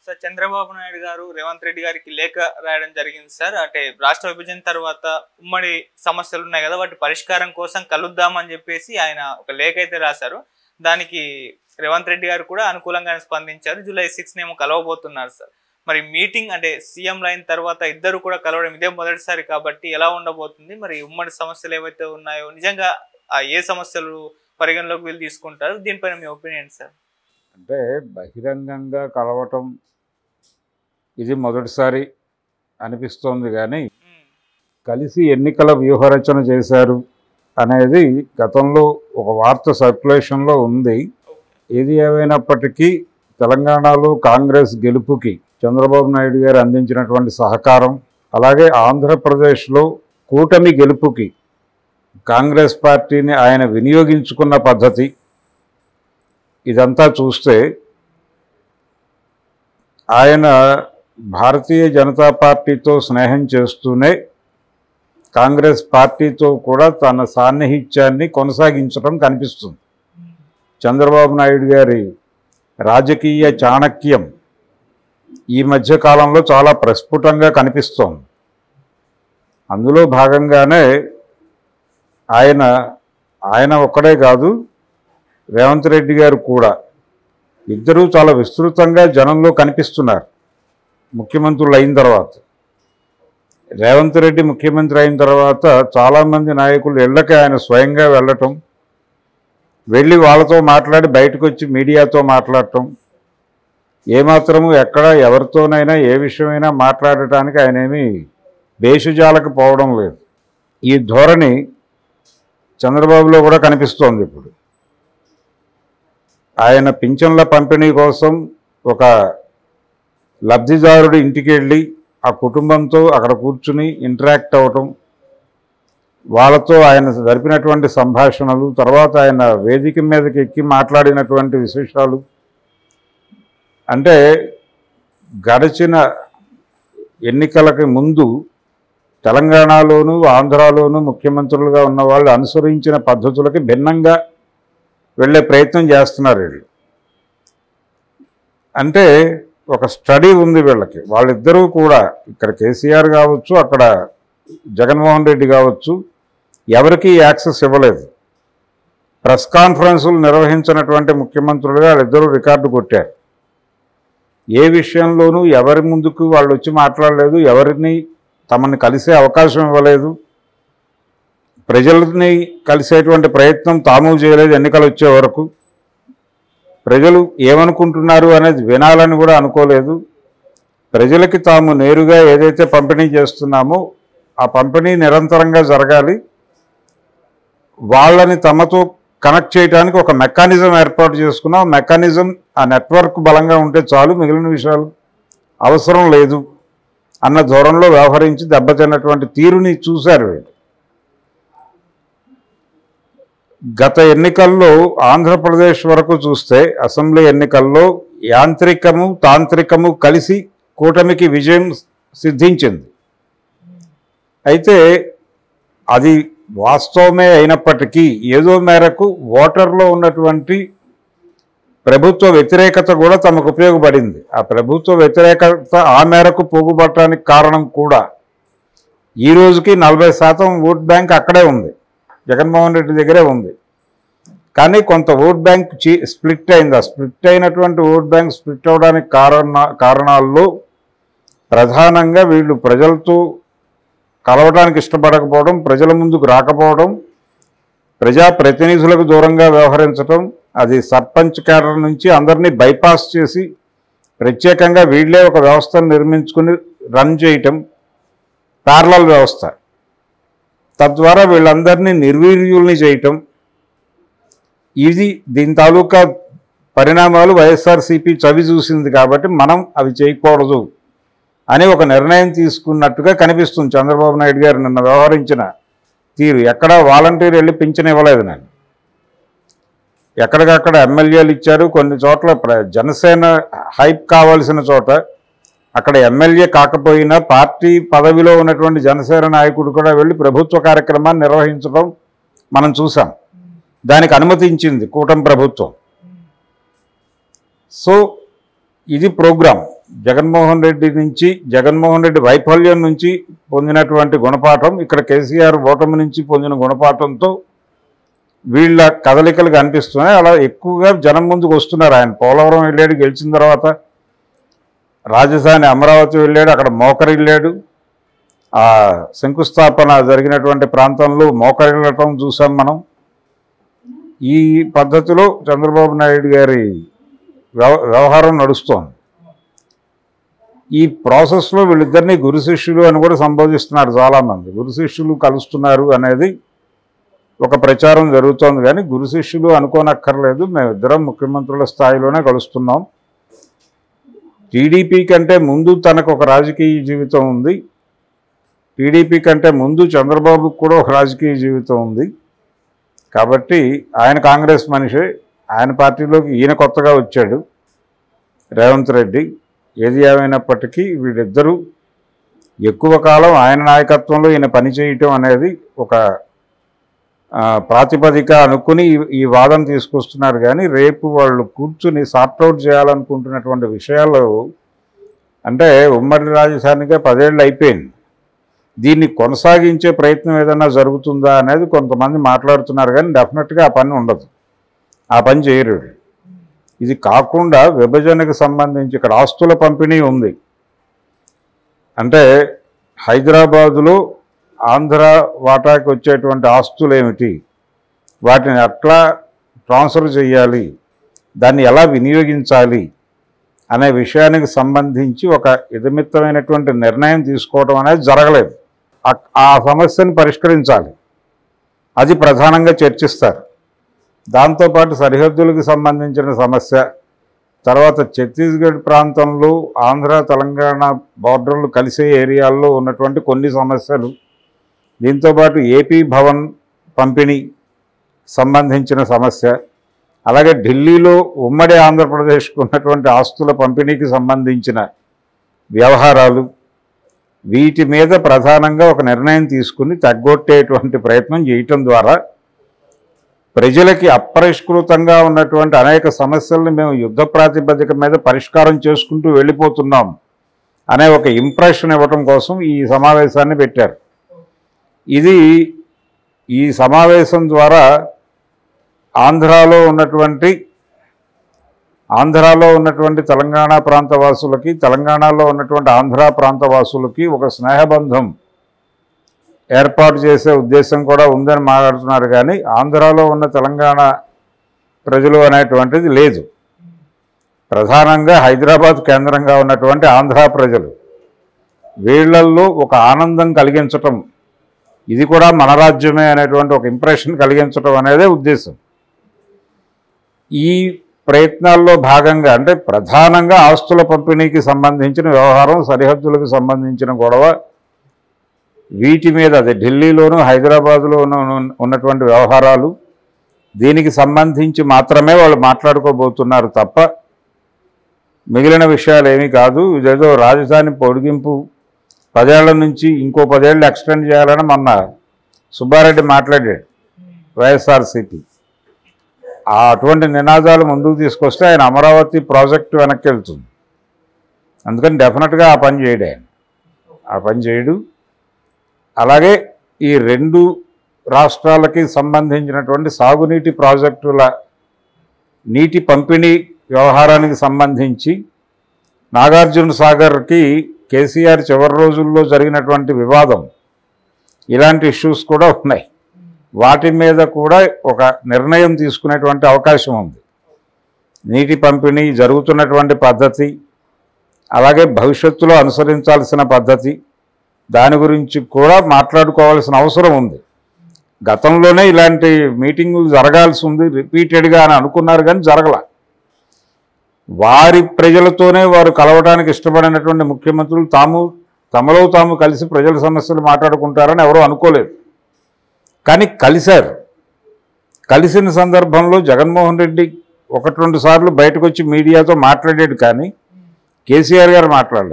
Sir Chandrababu Naidu గారు రేవంత్ రెడ్డి గారికి లేఖ రాయడం జరిగింది సార్. అంటే రాష్ట్ర విభజన తర్వాత ఉమ్మడి సమస్యలు ఉన్నాయి కదా, వాటి పరిష్కారం కోసం కలుద్దామని చెప్పేసి ఆయన ఒక లేఖ అయితే రాశారు. దానికి రేవంత్ రెడ్డి గారు కూడా అనుకూలంగానే స్పందించారు. జూలై 6 ఏమో కలవబోతున్నారు సార్. మరి మీటింగ్ అంటే సీఎం లైన్ తర్వాత ఇద్దరు కూడా కలవడం ఇదే మొదటిసారి కాబట్టి ఎలా ఉండబోతుంది? మరి ఉమ్మడి సమస్యలు ఏవైతే ఉన్నాయో నిజంగా ఏ సమస్యలు పరిగణలోకి వీళ్ళు తీసుకుంటారు? దీనిపైన మీ ఒపీనియన్ సార్. అంటే బహిరంగంగా కలవటం ఇది మొదటిసారి అనిపిస్తోంది, కానీ కలిసి ఎన్నికల వ్యూహరచన చేశారు అనేది గతంలో ఒక వార్త సర్క్యులేషన్లో ఉంది. ఏది ఏమైనప్పటికీ తెలంగాణలో కాంగ్రెస్ గెలుపుకి చంద్రబాబు నాయుడు గారు అందించినటువంటి సహకారం, అలాగే ఆంధ్రప్రదేశ్లో కూటమి గెలుపుకి కాంగ్రెస్ పార్టీని ఆయన వినియోగించుకున్న పద్ధతి, ఇదంతా చూస్తే ఆయన భారతీయ జనతా పార్టీతో స్నేహం చేస్తూనే కాంగ్రెస్ పార్టీతో కూడా తన సాన్నిహిత్యాన్ని కొనసాగించడం కనిపిస్తుంది. చంద్రబాబు నాయుడు గారి రాజకీయ చాణక్యం ఈ మధ్య కాలంలో చాలా ప్రస్ఫుటంగా కనిపిస్తోంది. అందులో భాగంగానే ఆయన ఒక్కడే కాదు, రేవంత్ రెడ్డి గారు కూడా ఇద్దరూ చాలా విస్తృతంగా జనంలో కనిపిస్తున్నారు. ముఖ్యమంత్రులు అయిన తర్వాత రేవంత్ రెడ్డి ముఖ్యమంత్రి అయిన తర్వాత చాలామంది నాయకులు ఇళ్లకి ఆయన స్వయంగా వెళ్ళటం, వెళ్ళి వాళ్ళతో మాట్లాడి బయటకు వచ్చి మీడియాతో మాట్లాడటం, ఏమాత్రము ఎక్కడ ఎవరితోనైనా ఏ విషయమైనా మాట్లాడటానికి ఆయనేమీ భేషజాలకు పోవడం లేదు. ఈ ధోరణి చంద్రబాబులో కూడా కనిపిస్తోంది. ఇప్పుడు ఆయన పింఛన్ల పంపిణీ కోసం ఒక లబ్ధిదారుడి ఇంటికి వెళ్ళి ఆ కుటుంబంతో అక్కడ కూర్చుని ఇంటరాక్ట్ అవ్వటం, వాళ్ళతో ఆయన జరిపినటువంటి సంభాషణలు, తర్వాత ఆయన వేదిక మీదకి ఎక్కి మాట్లాడినటువంటి విశేషాలు, అంటే గడిచిన ఎన్నికలకి ముందు తెలంగాణలోనూ ఆంధ్రాలోనూ ముఖ్యమంత్రులుగా ఉన్న వాళ్ళు అనుసరించిన పద్ధతులకి భిన్నంగా వెళ్ళే ప్రయత్నం చేస్తున్నారు వీళ్ళు. అంటే ఒక స్టడీ ఉంది వీళ్ళకి. వాళ్ళిద్దరూ కూడా ఇక్కడ కేసీఆర్ కావచ్చు, అక్కడ జగన్మోహన్ రెడ్డి కావచ్చు, ఎవరికీ యాక్సెస్ ఇవ్వలేదు. ప్రెస్ కాన్ఫరెన్సులు నిర్వహించినటువంటి ముఖ్యమంత్రులుగా వాళ్ళిద్దరూ రికార్డు కొట్టారు. ఏ విషయంలోనూ ఎవరి ముందుకు వాళ్ళు వచ్చి మాట్లాడలేదు, ఎవరిని తమని కలిసే అవకాశం ఇవ్వలేదు, ప్రజల్ని కలిసేటువంటి ప్రయత్నం తాము చేయలేదు. ఎన్నికలు వచ్చే వరకు ప్రజలు ఏమనుకుంటున్నారు అనేది వినాలని కూడా అనుకోలేదు. ప్రజలకి తాము నేరుగా ఏదైతే పంపిణీ చేస్తున్నామో ఆ పంపిణీ నిరంతరంగా జరగాలి, వాళ్ళని తమతో కనెక్ట్ చేయడానికి ఒక మెకానిజం ఏర్పాటు చేసుకున్నాం. మెకానిజం, ఆ నెట్వర్క్ బలంగా ఉంటే చాలు, మిగిలిన విషయాలు అవసరం లేదు అన్న ధోరణిలో వ్యవహరించి దెబ్బతిన్నటువంటి తీరుని చూశారు వీళ్ళు. గత ఎన్నికల్లో ఆంధ్రప్రదేశ్ వరకు చూస్తే అసెంబ్లీ ఎన్నికల్లో యాంత్రికము తాంత్రికము కలిసి కూటమికి విజయం సిద్ధించింది. అయితే అది వాస్తవమే అయినప్పటికీ ఏదో మేరకు ఓటర్లో ఉన్నటువంటి ప్రభుత్వ వ్యతిరేకత కూడా తమకు ఉపయోగపడింది. ఆ ప్రభుత్వ వ్యతిరేకత ఆ మేరకు పోగుపడటానికి కారణం కూడా ఈ రోజుకి 40% ఓట్ బ్యాంక్ అక్కడే ఉంది, జగన్మోహన్ రెడ్డి దగ్గరే ఉంది. కానీ కొంత ఓట్ బ్యాంక్ స్ప్లిట్ అయింది. ఆ స్ప్లిట్ అయినటువంటి ఓట్ బ్యాంక్ స్ప్లిట్ అవడానికి కారణాల్లో ప్రధానంగా వీళ్ళు ప్రజలతో కలవడానికి ఇష్టపడకపోవడం, ప్రజల ముందుకు రాకపోవడం, ప్రజాప్రతినిధులకు దూరంగా వ్యవహరించడం, అది సర్పంచ్ క్యాడర్ నుంచి అందరినీ బైపాస్ చేసి ప్రత్యేకంగా వీళ్ళే ఒక వ్యవస్థను నిర్మించుకుని రన్ చేయటం, ప్యారలల్ వ్యవస్థ, తద్వారా వీళ్ళందరినీ నిర్వీర్యుల్ని చేయటం, ఇది దీని తాలూకా పరిణామాలు వైఎస్ఆర్సీపీ చవి చూసింది. కాబట్టి మనం అవి చేయకూడదు అని ఒక నిర్ణయం తీసుకున్నట్టుగా కనిపిస్తుంది చంద్రబాబు నాయుడు గారు నిన్న వ్యవహరించిన తీరు. ఎక్కడ వాలంటీర్ వెళ్ళి పింఛన్ ఇవ్వలేదు. నేను ఎక్కడికక్కడ ఎమ్మెల్యేలు ఇచ్చారు. కొన్ని చోట్ల జనసేన హైప్ కావాల్సిన చోట అక్కడ ఎమ్మెల్యే కాకపోయినా పార్టీ పదవిలో ఉన్నటువంటి జనసేన నాయకుడు కూడా వెళ్ళి ప్రభుత్వ కార్యక్రమాన్ని నిర్వహించడం మనం చూసాం. దానికి అనుమతించింది కూటమి ప్రభుత్వం. సో ఇది ప్రోగ్రాం. జగన్మోహన్ రెడ్డి వైఫల్యం నుంచి పొందినటువంటి గుణపాఠం, ఇక్కడ కేసీఆర్ ఓటమి నుంచి పొందిన గుణపాఠంతో వీళ్ళ కదలికలు కనిపిస్తున్నాయి. అలా ఎక్కువగా జనం ముందుకు వస్తున్నారు. ఆయన పోలవరం వెళ్ళాడు, గెలిచిన తర్వాత రాజధాని అమరావతి వెళ్ళాడు, అక్కడ మోకరిల్లాడు. ఆ శంకుస్థాపన జరిగినటువంటి ప్రాంతంలో మోకరిల్లటం చూసాం మనం. ఈ పద్ధతిలో చంద్రబాబు నాయుడు గారి వ్యవహారం నడుస్తోంది. ఈ ప్రాసెస్లో వీళ్ళిద్దరినీ గురు శిష్యులు అని కూడా సంబోధిస్తున్నారు చాలామంది. గురు శిష్యులు కలుస్తున్నారు అనేది ఒక ప్రచారం జరుగుతోంది, కానీ గురు శిష్యులు అనుకోనక్కర్లేదు. మేమిద్దరం ముఖ్యమంత్రుల స్థాయిలోనే కలుస్తున్నాం. టీడీపీ కంటే ముందు తనకు ఒక రాజకీయ జీవితం ఉంది, టీడీపీ కంటే ముందు చంద్రబాబుకు కూడా ఒక రాజకీయ జీవితం ఉంది. కాబట్టి ఆయన కాంగ్రెస్ మనిషి, ఆయన పార్టీలోకి ఈయన కొత్తగా వచ్చాడు రేవంత్ రెడ్డి. ఏది ఏమైనప్పటికీ వీళ్ళిద్దరూ ఎక్కువ కాలం ఆయన నాయకత్వంలో ఈయన పనిచేయటం అనేది ఒక ప్రాతిపదిక అనుకుని ఈ వాదన తీసుకొస్తున్నారు. కానీ రేపు వాళ్ళు కూర్చుని సార్ట్అవుట్ చేయాలనుకుంటున్నటువంటి విషయాలు అంటే ఉమ్మడి రాజధానిగా 10 ఏళ్ళు అయిపోయింది, దీన్ని కొనసాగించే ప్రయత్నం ఏదైనా జరుగుతుందా అనేది కొంతమంది మాట్లాడుతున్నారు. కానీ డెఫినెట్గా ఆ పని ఉండదు, ఆ పని చేయరు. ఇది కాకుండా విభజనకు సంబంధించి ఇక్కడ ఆస్తుల పంపిణీ ఉంది. అంటే హైదరాబాదులో ఆంధ్ర వాటాకి వచ్చేటువంటి ఆస్తులు ఏమిటి, వాటిని ఎట్లా ట్రాన్స్ఫర్ చేయాలి, దాన్ని ఎలా వినియోగించాలి అనే విషయానికి సంబంధించి ఒక ఇదమిత్తమైనటువంటి నిర్ణయం తీసుకోవడం అనేది జరగలేదు. ఆ సమస్యను పరిష్కరించాలి, అది ప్రధానంగా చర్చిస్తారు. దాంతోపాటు సరిహద్దులకు సంబంధించిన సమస్య, తర్వాత ఛత్తీస్గఢ్ ప్రాంతంలో ఆంధ్ర తెలంగాణ బార్డర్లు కలిసే ఏరియాల్లో ఉన్నటువంటి కొన్ని సమస్యలు, దీంతోపాటు ఏపీ భవన్ పంపిణీ సంబంధించిన సమస్య, అలాగే ఢిల్లీలో ఉమ్మడి ఆంధ్రప్రదేశ్కు ఉన్నటువంటి ఆస్తుల పంపిణీకి సంబంధించిన వ్యవహారాలు, వీటి మీద ప్రధానంగా ఒక నిర్ణయం తీసుకుని తగ్గొట్టేటువంటి ప్రయత్నం చేయటం ద్వారా ప్రజలకి అపరిష్కృతంగా ఉన్నటువంటి అనేక సమస్యలను మేము యుద్ధ ప్రాతిపదిక మీద పరిష్కారం చేసుకుంటూ వెళ్ళిపోతున్నాం అనే ఒక ఇంప్రెషన్ ఇవ్వటం కోసం ఈ సమావేశాన్ని పెట్టారు. ఈ సమావేశం ద్వారా ఆంధ్రాలో ఉన్నటువంటి తెలంగాణ ప్రాంత వాసులకి, తెలంగాణలో ఉన్నటువంటి ఆంధ్ర ప్రాంత వాసులకి ఒక స్నేహబంధం ఏర్పాటు చేసే ఉద్దేశం కూడా ఉందని మాట్లాడుతున్నారు. కానీ ఆంధ్రాలో ఉన్న తెలంగాణ ప్రజలు అనేటువంటిది లేదు. ప్రధానంగా హైదరాబాద్ కేంద్రంగా ఉన్నటువంటి ఆంధ్ర ప్రజలు, వీళ్ళల్లో ఒక ఆనందం కలిగించటం, ఇది కూడా మన రాజ్యమే అనేటువంటి ఒక ఇంప్రెషన్ కలిగించటం అనేదే ఉద్దేశం. ఈ ప్రయత్నాల్లో భాగంగా అంటే ప్రధానంగా ఆస్తుల పంపిణీకి సంబంధించిన వ్యవహారం, సరిహద్దులకు సంబంధించిన గొడవ, వీటి మీద అదే ఢిల్లీలోనూ హైదరాబాదులో ఉన్నటువంటి వ్యవహారాలు, దీనికి సంబంధించి మాత్రమే వాళ్ళు మాట్లాడుకోబోతున్నారు తప్ప మిగిలిన విషయాలు ఏమీ కాదు. ఇదేదో రాజధాని పొడిగింపు 10 ఏళ్ల నుంచి ఇంకో 10 ఏళ్ళు ఎక్స్టెండ్ చేయాలని మొన్న సుబ్బారెడ్డి మాట్లాడాడు వైఎస్ఆర్సీపీ. అటువంటి నినాదాలు ముందుకు తీసుకొస్తే ఆయన అమరావతి ప్రాజెక్టు వెనక్కి వెళ్తుంది. అందుకని డెఫినెట్గా ఆ పని చేయడు. అలాగే ఈ 2 రాష్ట్రాలకి సంబంధించినటువంటి సాగునీటి ప్రాజెక్టుల నీటి పంపిణీ వ్యవహారానికి సంబంధించి నాగార్జున సాగర్కి కేసీఆర్ చివరి రోజుల్లో జరిగినటువంటి వివాదం, ఇలాంటి ఇష్యూస్ కూడా ఉన్నాయి. వాటి మీద కూడా ఒక నిర్ణయం తీసుకునేటువంటి అవకాశం ఉంది. నీటి పంపిణీ జరుగుతున్నటువంటి పద్ధతి, అలాగే భవిష్యత్తులో అనుసరించాల్సిన పద్ధతి, దాని గురించి కూడా మాట్లాడుకోవాల్సిన అవసరం ఉంది. గతంలోనే ఇలాంటి మీటింగులు జరగాల్సి ఉంది రిపీటెడ్గా అని అనుకున్నారు, కానీ జరగల. వారి ప్రజలతోనే వారు కలవడానికి ఇష్టపడినటువంటి ముఖ్యమంత్రులు తమలో తాము కలిసి ప్రజల సమస్యలు మాట్లాడుకుంటారని ఎవరూ అనుకోలేదు. కానీ కలిశారు. కలిసిన సందర్భంలో జగన్మోహన్ రెడ్డి 1-2 సార్లు బయటకు వచ్చి మీడియాతో మాట్లాడాడు, కానీ కేసీఆర్ గారు మాట్లాడలేదు.